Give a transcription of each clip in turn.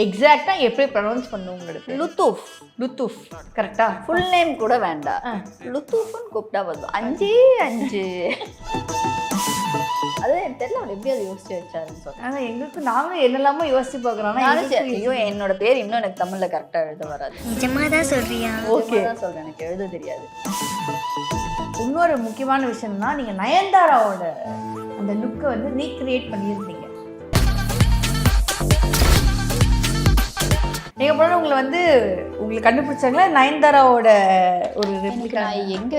எக்ஸாக்டா எப்படி ப்ரொனவுன்ஸ் பண்ணுவோம்? லுத்தூஃப். லுத்தூஃப் கரெக்டா? ஃபுல் நேம் கூட வேண்டாம், லுத்தூஃப்னு கூப்பிட்டா போதும். 5 அது எனக்கு தெரியல அவர் எப்படி அதை யோசிச்சு வச்சாருன்னு சொல்றேன். ஆனால் எங்களுக்கு நாங்களும் என்னெல்லாமோ யோசிச்சு பார்க்குறோம். ஐயோ என்னோட பேர் இன்னும் எனக்கு தமிழ்ல கரெக்டா எழுத வராது. நிஜமா தான் சொல்றியா? ஓகே தான் சொல்றேன், எனக்கு எழுத தெரியாது. இன்னொரு முக்கியமான விஷயம்னா நீங்கள் நயன்தாராவோட அந்த லுக்கை வந்து ரீக்ரியேட் பண்ணியிருந்தீங்க. நீங்கள் போன உங்களை வந்து உங்களுக்கு கண்டுபிடிச்சாங்களா நயன்தாராவோட ஒரு ரெப்ளிகா? நான் எந்த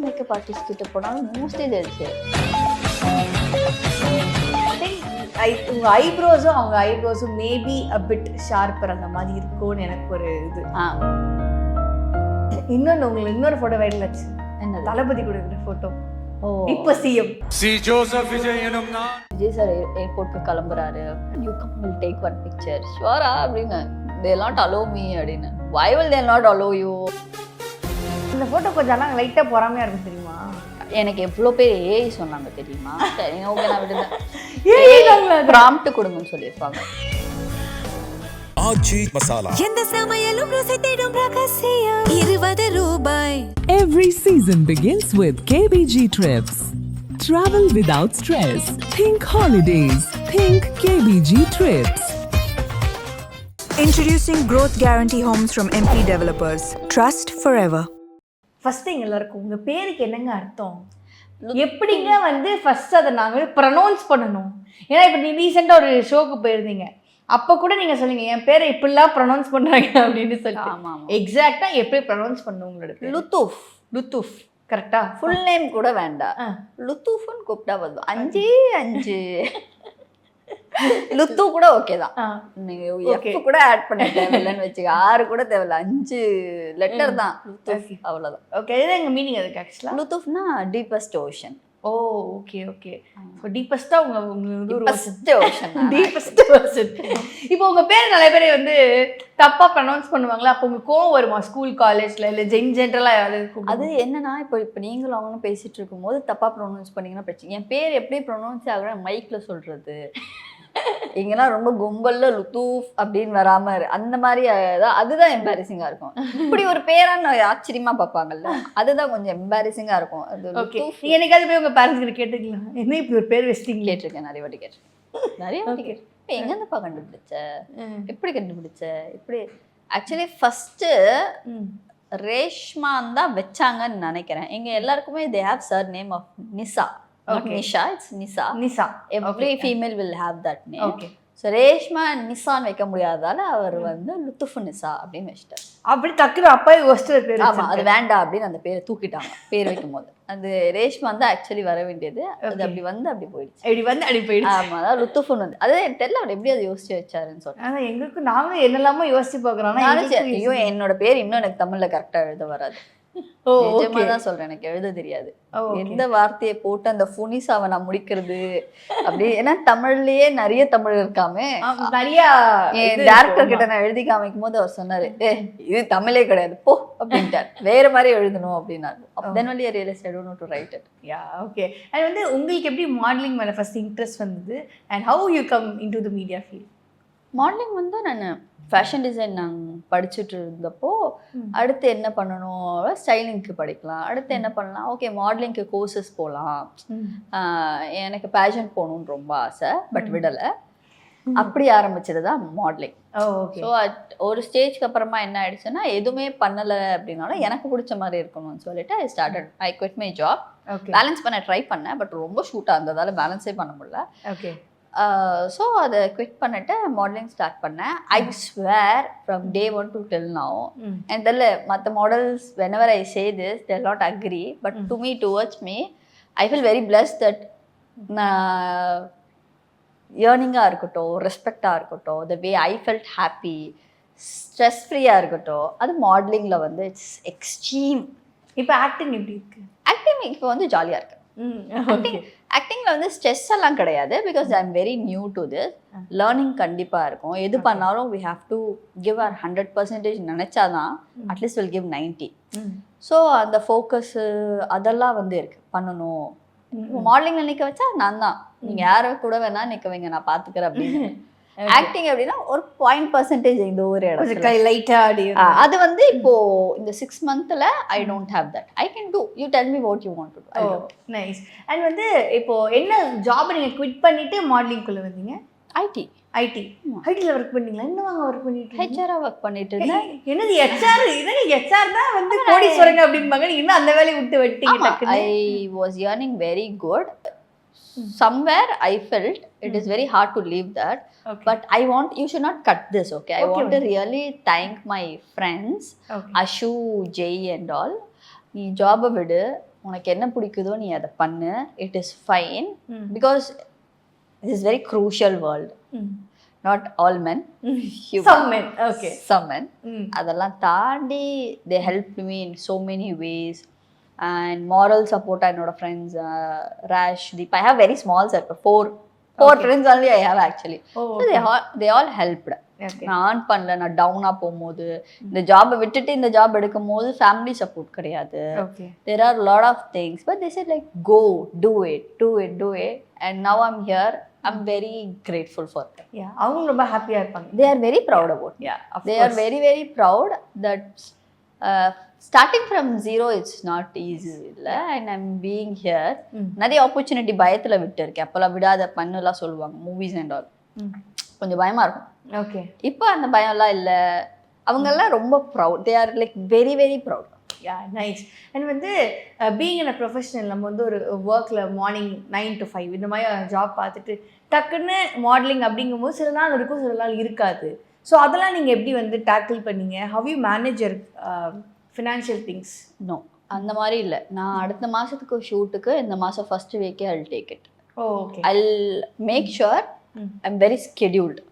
மேக்கப் ஆர்டிஸ்ட் கிட்ட போனாலும் மோஸ்ட்லி தெரிஞ்சு உங்கள் ஐப்ரோஸும் அவங்க ஐப்ரோஸும் மேபி அ பிட் ஷார்ப்பர் அந்த மாதிரி இருக்கும்னு எனக்கு ஒரு இது. இன்னொன்று உங்களுக்கு இன்னொரு ஃபோட்டோ வைரல் ஆச்சு. என்ன? தளபதி கொடுக்குற ஃபோட்டோ. ஓ, இப்போ சிஎம் விஜய் சார் ஏர்போர்ட்க்கு கிளம்புறாரு. You come will take one picture ஷுவரா அப்படின்னு. they not allow me அப்படின்னு. why will they not allow you? இந்த ஃபோட்டோ கொஞ்சம் எல்லாம் லைட்டாக பொறாமையாக இருக்கும் தெரியுமா? எனக்கு எவ்வளோ பேர் ஏஐ சொன்னாங்க தெரியுமா? சரி ஓகே நான் விடுதேன். ப்ராம்ப்ட் கொடுங்கன்னு சொல்லியிருப்பாங்க. ஆச்சி மசாலா எந்த சமையலும் ருசி தேடும் ரகசியம் 20 ரூபாய். Every season begins with KBG Trips. Travel without stress. Think holidays. Think KBG Trips. Introducing Growth Guarantee Homes from MP Developers. Trust forever. First எங்க எல்லாருக்கும் உங்க பேருக்கு என்னங்க அர்த்தம்? எப்படிங்க வந்து ஃபர்ஸ்ட் அதை நாங்கள் ப்ரொனவுன்ஸ் பண்ணணும்? ஏன்னா இப்போ நீ ரீசெண்டாக ஒரு ஷோக்கு போயிருந்தீங்க, அப்போ கூட நீங்கள் சொன்னீங்க என் பேரை இப்படிலாம் ப்ரொனவுன்ஸ் பண்ணுறாங்க அப்படின்னு சொல்லி. ஆமாம், எக்ஸாக்டா எப்படி ப்ரொனவுன்ஸ் பண்ணணும் உங்களோட? லுத்தூஃப். லுத்தூஃப் கரெக்டா? ஃபுல் நேம் கூட வேண்டாம், லுத்தூஃப்னு கூப்பிட்டா போதும். 5 லுத்து கூட ஓகே தான். நீங்க எஃப் கூட ஆட் பண்ண தேவையில்லைன்னு வச்சுக்க, 6 கூட தேவையில்ல, 5 லெட்டர் தான் லுத்தூஃப், அவ்வளவுதான். ஓகே, இது எங்க மீனிங் அதுக்கு ஆக்சுவலா. லுத்தூஃப்னா டீப்பஸ்ட் ஓஷன். ஓ ஓகே ஓகே. ஸோ டீப்பஸ்டா உங்க ஓஷன். Deepest ocean. இப்போ உங்க பேர் நிறைய பேர் வந்து தப்பா ப்ரொனவுன்ஸ் பண்ணுவாங்களா? அப்போ உங்க கோவம் வருமா ஸ்கூல் காலேஜ்ல இல்ல ஜென்ரலா யாராவது? அது என்னன்னா இப்போ நீங்களும் அவங்களும் பேசிட்டு இருக்கும்போது தப்பா ப்ரொனவுன்ஸ் பண்ணீங்கன்னா பிரச்சனை. என் பேர் எப்படி ப்ரொனவுன்ஸ் ஆகுற மைக்ல சொல்றது, இங்கன்னா ரொம்ப கும்பல்ல லுத்தூஃப் அப்படின்னு வராம அந்த மாதிரி அதுதான் எம்பாரசிங்கா இருக்கும். இப்படி ஒரு பேரான்னு ஆச்சரியமா பார்ப்பாங்கல்ல, அதுதான் கொஞ்சம் எம்பாரசிங்கா இருக்கும். அது என்னைக்காவது போய் உங்க பேரண்ட்ஸ் கிட்ட கேட்டுக்கலாம், என்ன இப்படி ஒரு பேர் வச்சிட்டீங்க? கேட்டிருக்கேன், நிறைய வாட்டி கேட்டிருக்கேன். எங்க இருந்துப்பா கண்டுபிடிச்ச, எப்படி கண்டுபிடிச்ச? இப்படி ஆக்சுவலி ஃபர்ஸ்ட் ரேஷ்மான் தான் வச்சாங்கன்னு நினைக்கிறேன். எங்க எல்லாருக்குமே they have surname of Nisha. Not Nisha, it's Nisa. Nisa. Every female will have that name. Okay. So Reshma நிசான்னு வைக்க முடியாதால அவர் வந்து லுத்துஃபு நிசா அப்படின்னு வச்சிட்டார். அப்படி டக்குனு அப்பா யோசிச்சு பேர். ஆமா, அது வேண்டாம் அப்படின்னு அந்த பேரை தூக்கிட்டாங்க. பேர் வைக்கும் போது அது ரேஷ்மா வந்து ஆக்சுவலி வர வேண்டியது, அது அப்படி வந்து அப்படி போயிடுச்சு. அப்படி வந்து அப்படி போயிடுச்சு. ஆமா, அதான் லுத்துஃபுன்னு வந்து. அது எனக்கு தெரியல அவர் எப்படி அதை யோசிச்சு வச்சாருன்னு சொல்றேன். ஆனா எங்களுக்கு நாங்களும் என்னெல்லாமோ யோசிச்சு பாக்குறோம். ஐயோ என்னோட பேர் இன்னும் எனக்கு தமிழ்ல கரெக்டா எழுத வராது. நிஜமா தான் சொல்றேன், எனக்கு எழுத தெரியாது. எந்த வார்த்தையை போட்டு அந்த புனிசாவை நான் முடிக்கிறது அப்படி. ஏன்னா தமிழ்லயே நிறைய தமிழ் இருக்காமே, நிறைய டைரக்டர் கிட்ட நான் எழுதி காமிக்கும் போது அவர் சொன்னாரு, இது தமிழே கிடையாது போ அப்படின்ட்டார், வேற மாதிரி எழுதணும் அப்படின்னாரு. then only I realized I don't know to write it. Yeah, okay. and வந்து உங்களுக்கு எப்படி மாடலிங் மேல ஃபர்ஸ்ட் இன்ட்ரெஸ்ட் வந்தது and how you come into the media field? Modelling வந்து நான் ஃபேஷன் டிசைன் நாங்கள் படிச்சுட்டு இருந்தப்போ அடுத்து என்ன பண்ணணும், ஸ்டைலிங்க்கு படிக்கலாம், அடுத்து என்ன பண்ணலாம், ஓகே மாடலிங்க்கு கோர்சஸ் போகலாம். எனக்கு பேஷன் போகணுன்னு ரொம்ப ஆசை, பட் விடலை. அப்படி ஆரம்பிச்சது தான் மாடலிங். ஸோ ஒரு ஸ்டேஜ்க்கு அப்புறமா என்ன ஆயிடுச்சுன்னா, எதுவுமே பண்ணலை அப்படின்னாலும் எனக்கு பிடிச்ச மாதிரி இருக்கணும்னு சொல்லிட்டு I quit my job. Balance பண்ண ட்ரை பண்ணேன், பட் ரொம்ப ஷூட்டாக இருந்ததால பேலன்ஸே பண்ண முடியல. ஓகே. ஸோ அதை குவிட் பண்ணிட்டு மாடலிங் ஸ்டார்ட் பண்ணேன். I swear from day 1 to till now. எனக்கு தெரியல மற்ற models whenever I say this they'll not agree, but to me, towards me, I feel very blessed that ஏர்னிங்காக இருக்கட்டும், ரெஸ்பெக்டாக இருக்கட்டும், the way I felt happy, stress ஃப்ரீயாக இருக்கட்டும், அது மாடலிங்கில் வந்து it's extreme. இப்போ ஆக்டிங் எப்படி இருக்கு? ஆக்டிங் இப்போ வந்து ஜாலியாக இருக்கு. ஆக்டிங்கில் வந்து ஸ்ட்ரெஸ் எல்லாம் கிடையாது, because I am very new to this. Learning கண்டிப்பாக இருக்கும். எது பண்ணாலும் we have to give our 100% நினச்சாதான் அட்லீஸ்ட் வில் கிவ் 90. ஸோ அந்த ஃபோக்கஸு அதெல்லாம் வந்து இருக்கு, பண்ணணும். மாடலிங்கில் நிற்க வச்சா நான் தான், நீங்கள் யாரை கூட வேணா நிற்க வைங்க, நான் பார்த்துக்கிறேன் அப்படின்னு. ஆக்டிங் எப்படின்னா ஒரு 0.% இந்த ஒரு இடத்துல கொஞ்சம் லைட்டா அப்படி அது வந்து இப்போ இந்த 6 மந்த்ல I don't have that. I can do, you tell me what you want to to. Nice. And வந்து இப்போ என்ன ஜாப் நீங்க குவிட் பண்ணிட்டு மாடலிங்குள்ள வந்தீங்க? ஐடி. ஐடில ஒர்க் பண்ணீங்களா? என்னவாங்க ஒர்க் பண்ணிட்டு? ஹெச்ஆரா ஒர்க் பண்ணிட்டு இருந்தேன். என்னது ஹெச்ஆர்? என்னது ஹெச்ஆர் தான் வந்து கோடீஸ்வரங்க அப்படிம்பாங்க. நீங்க இன்னும் அந்த வேலையை விட்டு வெட்டிங்க டக்குன்னு. I was earning very good. Somewhere I felt it is very hard to leave that. Okay. But you should not cut this, okay? I want to really thank my friends, Ashu, Jay and all. நீ ஜாபை விடு, உனக்கு என்ன பிடிக்குதோ நீ அதை பண்ணு, it is fine. Because this is very crucial world. Not all men. Some men. Okay. Some men. அதெல்லாம் தாண்டி they helped me in so many ways. And moral support என்னோட friends, Rash, Deep. I have very small circle. Four friends only I have actually. So they all helped. நான் பண்ணல, நான் டவுனா போகும்போது, இந்த ஜாபை விட்டுட்டு இந்த ஜாப் எடுக்கும் போது ஃபேமிலி சப்போர்ட் கிடையாது. There are a lot of things, but they said like go, do it, and now I'm here. I'm very grateful for them. Yeah, அவங்க ரொம்ப ஹாப்பியா இருப்பாங்க. They are very proud about me. Yeah, of they course. are very very proud that starting from zero it's not easy இல்ல. And I'm being here. நிறைய opportunity பயத்துல விட்டு இருக்கேன். அப்பெல்லாம் விடாத பண்ணுலாம் சொல்லுவாங்க மூவிஸ் அண்ட் ஆல். கொஞ்சம் பயமா இருக்கும். ஓகே. இப்போ அந்த பயம்லாம் இல்ல. அவங்க எல்லாம் ரொம்ப proud. They are like very very proud. Yeah, nice. And வந்து பீயிங் இன் அ ப்ரொஃபஷனல், நம்ம வந்து ஒரு ஒர்க்கில் மார்னிங் 9 to 5 இந்த மாதிரி ஜாப் பார்த்துட்டு டக்குன்னு மாடலிங் அப்படிங்கும்போது சில நாள் இருக்கும், சில நாள் இருக்காது. ஸோ அதெல்லாம் நீங்கள் எப்படி வந்து டேக்கிள் பண்ணீங்க? How you manage your financial things? No, அந்த மாதிரி இல்லை. நான் அடுத்த மாதத்துக்கு ஷூட்டுக்கு இந்த மாதம் ஃபர்ஸ்ட் வீக்கே I'll take it. Okay. I'll make sure I am very scheduled.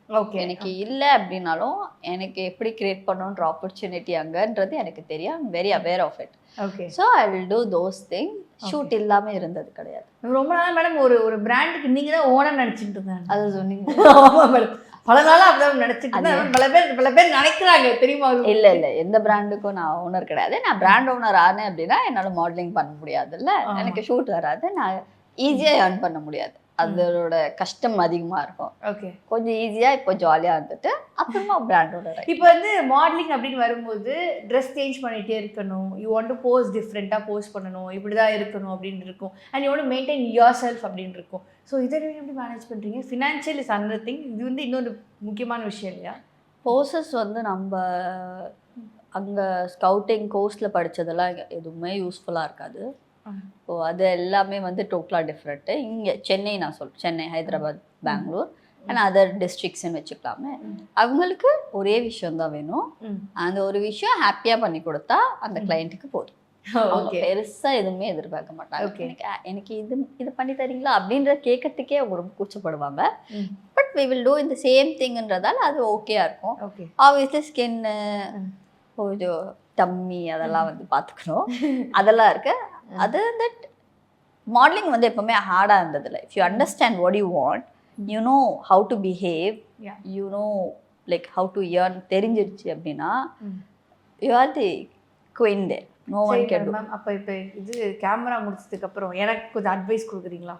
Okay. எனக்கு இல்லை அப்படின்னாலும் எனக்கு எப்படி கிரியேட் பண்ணணுன்ற ஆப்பர்ச்சுனிட்டி அங்கன்றது எனக்கு தெரியும். I'm very aware of it. Okay. So I will do those thing. Shoot இல்லாமல் இருந்தது கிடையாது. ரொம்ப நாள் மேடம் ஒரு பிராண்டுக்கு நீங்கள் தான் ஓனர் நினச்சிட்டு இருந்தாங்க. அது சொன்னீங்க. ஆமாம் மேடம், பல நாளாக அப்படிதான் நினச்சிட்டு இருந்தேன். பல பேர் நினைக்கிறாங்க தெரியுமா? இல்லை எந்த பிராண்டுக்கும் நான் ஓனர் கிடையாது. நான் பிராண்ட் ஓனர் ஆனேன் அப்படின்னா என்னால் மாடலிங் பண்ண முடியாதுல்ல, எனக்கு ஷூட் வராது, நான் ஈஸியாக ஏர்ன் பண்ண முடியாது, அதோட கஷ்டம் அதிகமாக இருக்கும். ஓகே. கொஞ்சம் ஈஸியாக இப்போ ஜாலியாக இருந்துட்டு அப்புறமா பிராண்டோட. இப்போ வந்து மாடலிங் அப்படின்னு வரும்போது ட்ரெஸ் சேஞ்ச் பண்ணிகிட்டே இருக்கணும். யூ வாண்ட் டு போஸ்ட் டிஃப்ரெண்ட்டாக போஸ்ட் பண்ணணும், இப்படி தான் இருக்கணும் அப்படின்னு இருக்கும். And you want to maintain your self அப்படின்னு இருக்கும். ஸோ இதை நீங்கள் எப்படி மேனேஜ் பண்ணுறீங்க? Financial is another thing. இது வந்து இன்னொரு முக்கியமான விஷயம் இல்லையா? போசஸ் வந்து நம்ம அங்கே ஸ்கவுட்டிங் கோர்ஸில் படித்ததெல்லாம் எதுவுமே யூஸ்ஃபுல்லாக இருக்காது. ஸோ அது எல்லாமே வந்து டோட்டலாக டிஃப்ரெண்ட்டு. இங்கே சென்னை, நான் சொல்கிறேன் சென்னை, ஹைதராபாத், பெங்களூர் அண்ட் அதர் டிஸ்ட்ரிக்ஸ்ன்னு வச்சுக்கலாமே. அவங்களுக்கு ஒரே விஷயந்தான் வேணும். அந்த ஒரு விஷயம் ஹாப்பியாக பண்ணி கொடுத்தா அந்த கிளைண்ட்டுக்கு போதும். பெருசாக எதுவுமே எதிர்பார்க்க மாட்டாங்க. எனக்கு இது பண்ணி தரீங்களா அப்படின்ற கேட்கறதுக்கே அவங்க ரொம்ப கூச்சப்படுவாங்க. பட் வி வில் டூ இந்த சேம் திங்ன்றதால அது ஓகேயா இருக்கும். ஆப்வியஸ்லி ஸ்கின்னு, கொஞ்சம் டம்மி அதெல்லாம் வந்து பார்த்துக்கணும், அதெல்லாம் இருக்கு. அது தட் மாடலிங் வந்து எப்பவுமே ஹார்டாக இருந்ததில்லை. If you understand what you want, you know how to behave, you know like how to earn தெரிஞ்சிருச்சு அப்படின்னா you are the queen there. No one can do. அப்போ இப்போ இது கேமரா முடிச்சதுக்கு அப்புறம் எனக்கு கொஞ்சம் அட்வைஸ் கொடுக்குறீங்களா?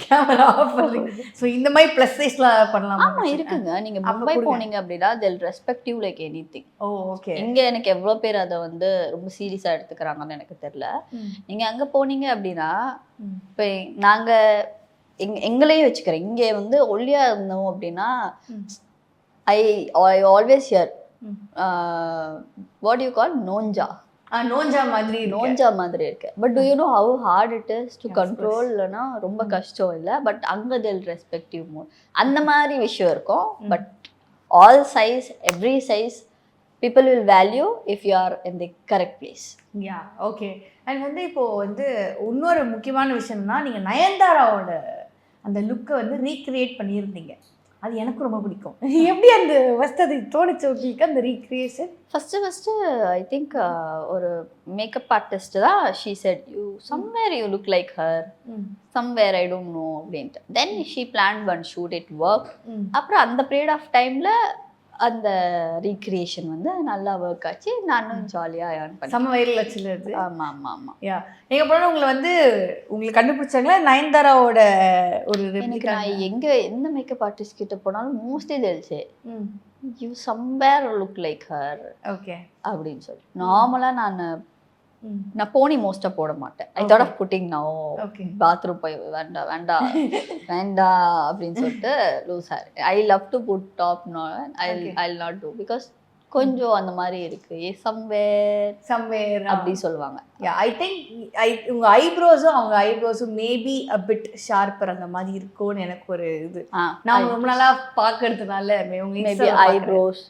கேமரா ஆஃப் பண்ணுங்க. ஸோ இந்த மாதிரி ப்ளஸ் சைஸ்லாம் பண்ணலாம். ஆமாம் இருக்குங்க. நீங்கள் மும்பை போனீங்க அப்படின்னா they'll respect you like anything. Oh okay. இங்கே எனக்கு எவ்வளோ பேர் அதை வந்து ரொம்ப சீரியஸாக எடுத்துக்கிறாங்கன்னு எனக்கு தெரியல. நீங்கள் அங்கே போனீங்க அப்படின்னா இப்போ நாங்கள் எங்களையும் வச்சுக்கிறேன். இங்கே வந்து ஒல்லியாக இருந்தோம் அப்படின்னா I always hear what you call நோஞ்சா. நோஞ்சா மாதிரி இருக்கு. But do you know how hard it is to control? இல்லைன்னா ரொம்ப கஷ்டம் இல்லை. பட் அங்கே they'll respect you more. அந்த மாதிரி விஷயம் இருக்கும். But all size, every size people will value if you are in the correct place. Yeah okay. And வந்து இப்போது வந்து இன்னொரு முக்கியமான விஷயம்னா, நீங்கள் நயன்தாராவோட அந்த லுக்கை வந்து ரீக்ரியேட் பண்ணியிருந்தீங்க. அது எனக்கு ரொம்ப பிடிக்கும். எப்படி அந்த ஃபஸ்ட் அது தோணுச்சு உங்களுக்கு அந்த ரீக்ரியேஷன்? ஃபஸ்ட்டு ஐ திங்க் ஒரு மேக்கப் ஆர்டிஸ்ட் தான். She said you somewhere you look like her, somewhere I don't know அப்படின்ட்டு. Then she plan one shoot, it work. அப்புறம் அந்த பீரியட் ஆஃப் டைமில் அந்த ரீக்ரியேஷன் வந்து நல்லா ஒர்க் ஆச்சு. நானும் ஜாலியாக ஏர்ன் பண்ணேன். செம்ம வைரல் ஆச்சுல அது. ஆமாம் ஆமாம் ஆமாம். யா எங்கே போனாலும் உங்களை வந்து உங்களுக்கு கண்டுபிடிச்சாங்களா நயன்தாராவோட ஒரு எனக்கு நான் எந்த மேக்கப் ஆர்டிஸ்ட் கிட்ட போனாலும் மோஸ்ட்லி தெரிஞ்சு you somewhere look like her okay அப்படின்னு சொல்லி நார்மலாக நான் போனி மோஸ்டா போட மாட்டேன். I thought of putting no bathroom போய் வேண்டாம் வேண்டாம் வேண்டாம் அப்படின்னு சொல்லிட்டு loose hair. I love to put top. I not do because கொஞ்சம் அந்த மாதிரி இருக்கு சம்வேர் அப்படி சொல்லுவாங்க. ஐ திங்க் உங்க ஐப்ரோஸும் அவங்க ஐப்ரோஸும் மேபி அ பிட் ஷார்ப்பர் அந்த மாதிரி இருக்கும்னு எனக்கு ஒரு இது. நான் ரொம்ப நாளா பாக்குறதுனால மேபி ஐப்ரோஸ்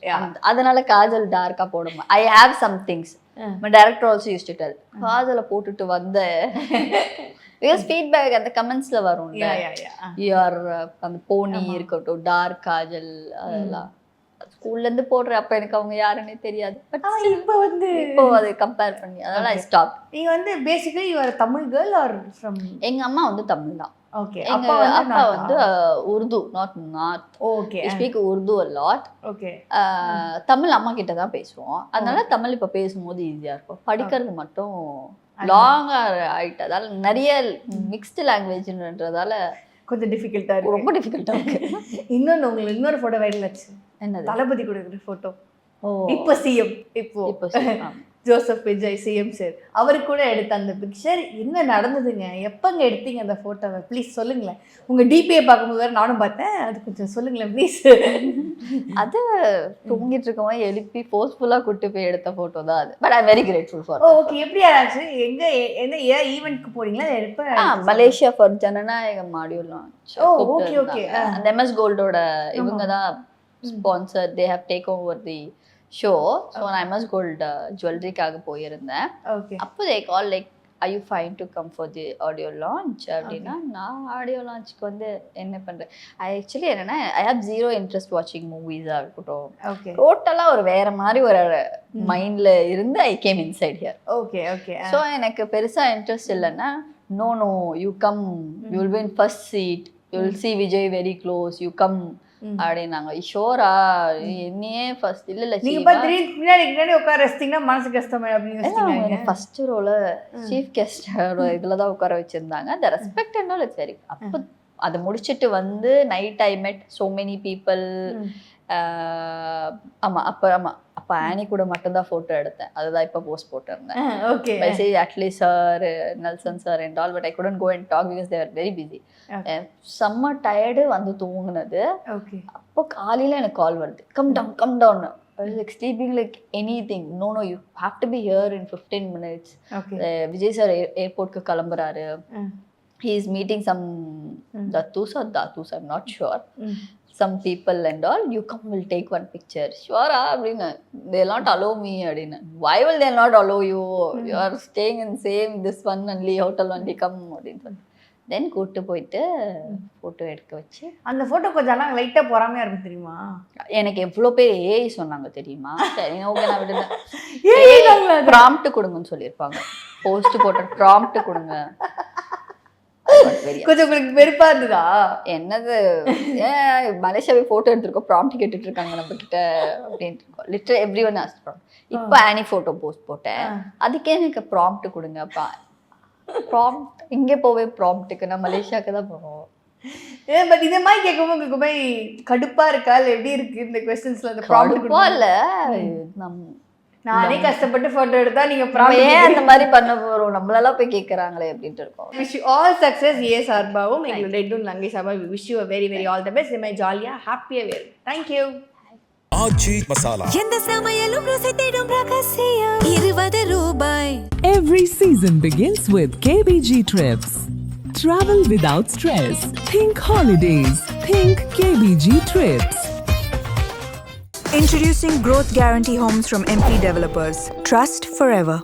அதனால காஜல் டார்க்கா போடுமா. I have some things. My director also used to tell காஜல போட்டுட்டு வந்த பிகாஸ் ஃபீட்பேக் அந்த கமெண்ட்ஸ்ல வரும்ல யூஆர் அந்த போனி இருக்கட்டும் டார்க் காஜல் அதெல்லாம் ஸ்கூல்ல இருந்து போடுற அப்ப எனக்கு அவங்க யாருன்னே தெரியாது. பட் இப்போ அதை கம்பேர் பண்ணி அதனால ஐ ஸ்டாப். நீங்க வந்து basically you are Tamil girl or from? எங்க அம்மா வந்து தமிழ் தான். ஓகே. எங்க அப்பா வந்து Urdu not okay. Speak Urdu a lot. Okay. Tamil அம்மா கிட்ட தான் பேசுவோம். அதனால தமிழ் இப்ப பேசும்போது ஈஸியா இருக்கும். படிக்கிறது மட்டும் லாங்கா ஆயிட்டு அதால நிறைய மிக்ஸ்டு லாங்குவேஜ்ன்றதால கொஞ்சம் டிஃபிகல்ட்டா இருக்கு. ரொம்ப டிஃபிகல்ட்டா இருக்கு. இன்னொரு போட்டோ வைரல் ஆச்சு. என்னது? தளபதி கொடுக்குற போட்டோ. இப்போ சிஎம் இப்போ ஜோசப் விஜய் சிஎம் சார் அவரு கூட எடுத்த அந்த பிக்சர் என்ன நடந்ததுங்க? எப்பங்க எடுத்தீங்க அந்த போட்டோவை? ப்ளீஸ் சொல்லுங்களேன். உங்க டிபியை பார்க்கும்போது வேற நானும் பார்த்தேன். அது கொஞ்சம் சொல்லுங்களேன் ப்ளீஸ். அது தூங்கிட்டு இருக்கவங்க எழுப்பி ஃபோர்ஸ்ஃபுல்லா கூட்டு போய் எடுத்த போட்டோ தான் அது. But I am very grateful for. Okay. எப்படி ஆச்சு? எங்க என்ன ஈவென்ட்க்கு போறீங்களா? எப்ப? மலேசியா ஃபார் ஜனநாயகம் மாடியூல் லான்ச். Okay okay. அந்த எம்எஸ் கோல்டோட இவங்க தான் sponsor. They have take over the show. So நான் எம்எஸ் கோல்டு ஜுவல்லரிக்காக போயிருந்தேன். அப்போ they call like I you fine to come for the audio launch அப்படின்னா நான் ஆடியோ லான்ச்சுக்கு வந்து என்ன பண்ணுறேன். ஆக்சுவலி என்னன்னா ஐ ஹேவ் ஜீரோ இன்ட்ரெஸ்ட் வாட்சிங் மூவிஸாக இருக்கட்டும். டோட்டலாக ஒரு வேற மாதிரி ஒரு மைண்டில் இருந்து I came inside here. Okay okay. So எனக்கு பெருசாக இன்ட்ரெஸ்ட் இல்லைன்னா no you come you will win first seat you will see Vijay very close you come அப்படின்னாங்க. ஷோரா என்னையே ஃபர்ஸ்ட் இல்ல பின்னாடி உட்கார வச்சிட்டீங்கன்னா மனசு கஷ்டமா அப்படின்னு ஃபர்ஸ்ட் ரோல சீஃப் கெஸ்ட் இதுலதான் உட்கார வச்சிருந்தாங்க. அந்த respect and all it's very. அப்போ அதை முடிச்சுட்டு வந்து நைட் ஐ மெட் சோ மெனி பீப்புள். அப்ப ஆனி கூட மட்டும்தான் போட்டோ எடுத்தேன். அதுதான் இப்ப போஸ்ட் போட்டிருந்தேன். I say actually sir Nelson sir and all, but I couldn't go and talk because they were very busy. செம்ம டயர்டு வந்து தூங்குனது. அப்போ காலையில எனக்கு கால் வருது, come down. I was like sleeping like anything. No, you have to be here in 15 minutes. Vijay sir airport ku kalambararu. He is meeting some datus, I'm not sure. Some people and all, you come, will take one picture. Sure, they'll not allow me. Why will they not allow you? You are staying in same this one only hotel only, come. தென் கூட்டு போயிட்டு photo எடுக்க வச்சு அந்த photo கொஞ்சம் லைட்டா பொறாமையா இருக்கும் தெரியுமா? எனக்கு எவ்வளோ பேர் ஏஐ சொன்னாங்க தெரியுமா? சரி ஓகே நான் விடுறேன். ப்ராம்ப்ட் கொடுங்கன்னு சொல்லியிருப்பாங்க. போஸ்ட் போட்ட ப்ராம்ப்ட் கொடுங்க. கொஞ்சம் உங்களுக்கு வெறுப்பா இருந்ததா? என்னது மலேசியாவே போட்டோ எடுத்திருக்கோம், ப்ராம்ப்ட் கேட்டுட்டு இருக்காங்க நம்ம கிட்ட அப்படின்ட்டு litre every one asked prompt. இப்போ ஆனி போட்டோ போஸ்ட் போட்டேன், அதுக்கே எனக்கு ப்ராம்ப்ட் கொடுங்கப்பா. ப்ராம்ப்ட் இங்கே போவே ப்ராம்ப்ட்டுக்கு நான் மலேசியாவுக்கு தான் போவோம். பட் இதே மாதிரி கேட்கும்போது உங்களுக்கு போய் கடுப்பா இருக்கா இல்லை எப்படி இருக்கு இந்த கொஸ்டின்ஸ்ல? அந்த ப்ராம்ப்ட் இல்ல நானே கஷ்டப்பட்டு போட்டோ எடுத்தா நீங்க ஏன் அந்த மாதிரி பண்ண போறோம், நம்மளெல்லாம் போய் கேட்கறாங்களே அப்படின்ட்டு இருக்கோம். Wish you all success. ஏ சார்பாவும் எங்களோட ரெட்டும் லங்கை சார்பா wish you very very all the best. My ஜாலியா ஹாப்பியா வேறு. தேங்க்யூ. ஆச்சி மசாலா எந்த சமையலும் ருசி தேடும் ரகசியம் 20 ரூபாய். Every season begins with KBG Trips. Travel without stress. Think holidays. Think KBG Trips. Introducing Growth Guarantee Homes from MP Developers. Trust forever.